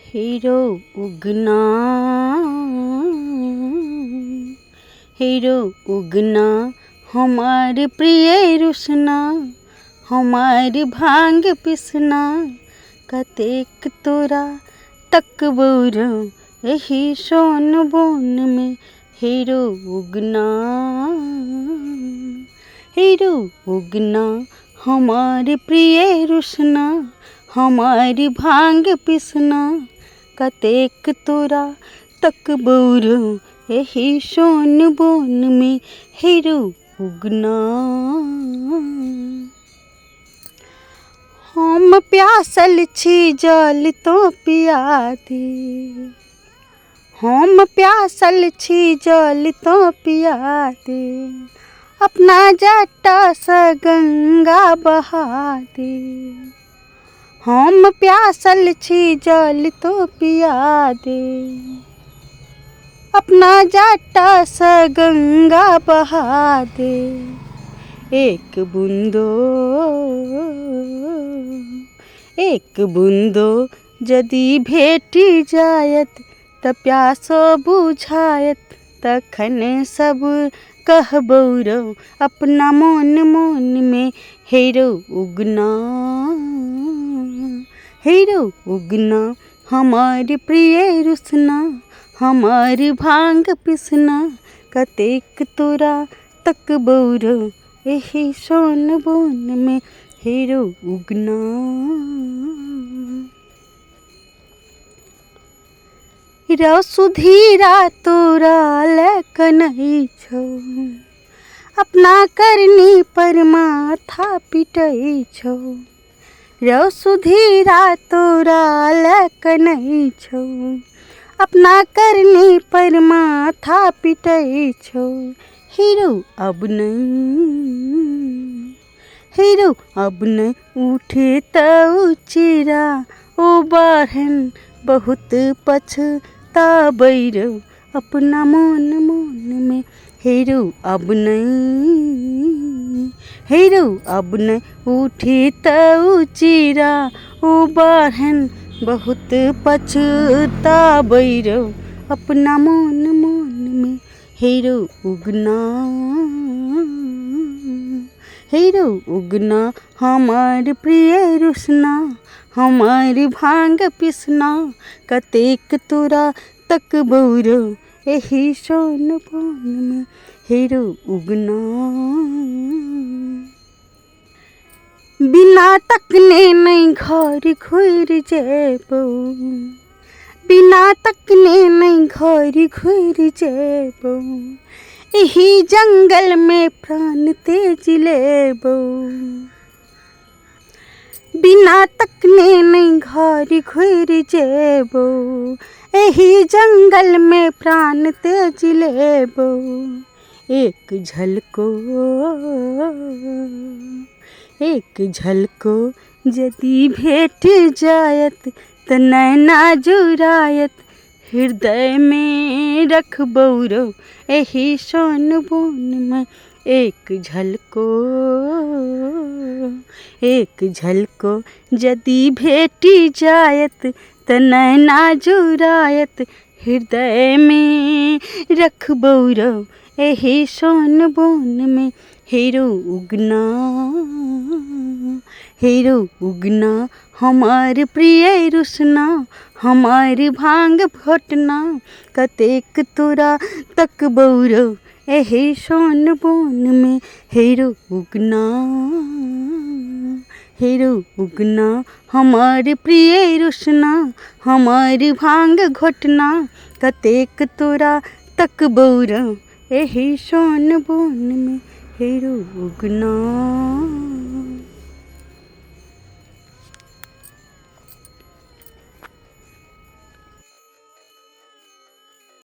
Hero उगना, hero उगना, हमारे प्रिय रुसना, हमारी भांग पिसना, कतेक तोरा तक बौरो यही सोन बोन में। हीरो उगना, हीरो उगना, हमारे प्रिय रुसना, हमारी भांग पिसना, कतेक तोरा तक बौरो यही सोन बोन में। हीरो उगना, हम प्यासल छी जल तो पिया दे, हम प्यासल छी जल तो पिया दे, अपना जटा स गंगा बहा दे। हम प्यासल छी जल तो पिया दे, अपना जटा स गंगा बहा दे। एक बूंदो, एक बूंदो यदि भेटी जायत त प्यासो बुझायत, तखन सब कहबौरो अपना मोन मोन में। हीरो उगना, हीरो उगना, हमारी प्रिय रुसना, हमारी भांग पिसना, कतेक तोरा तक बौरो यही सोन बोन में। हीरो उगना, रो सुधीरा तोरा लैक नहीं छौ, अपना करनी पर माथा पिटै छौ। रो सुधीरा तोरा लैक नहीं छौ, अपना करनी पर माथा पिटै छौ। हीरो अब नहीं, हीरो अब नहीं उठे तो चिरा, ओ बाहन बहुत पछताबैरो अपना मोन मोन में। हीरो अब नहीं, हीरो अब नहीं उठे तो चिरा, ओ बाहन बहुत पछताबैरो अपना मोन मोन में। हीरो उगना, हीरो उगना, हमारी प्रिय रुसना, हमारी भांग पिसना, कतेक तोरा तक बौरो यही सोन बोन में। हीरो उगना, बिना तकने नहीं घर घुर जेबो, बिना तकने नहीं घर घुर जेबो, यही जंगल में प्राण तेज लेबो। बिना तकने नहीं घर घुर जेबो, यही जंगल में प्राण तेज लेबो। एक झलको, एक झलको यदि भेट जायत त नैना जुरायत, हृदय में रखबौरो यही सोन बोन में। एक झलको, एक झलको यदि भेटी जायत त नैना जुरायत, हृदय में रखबौरो यही सोन बोन में। हीरो उगना, हीरो उगना, हमारी प्रिय रुसना, हमारी भांग घोटना, कतेक तोरा तक बौरो यही सोन बोन में। हीरो उगना, हीरो उगना, हमारी प्रिय रुसना, हमारी भांग घोटना, कतेक तोरा तक बौरो यही सोन बोन में। हीरो उगना।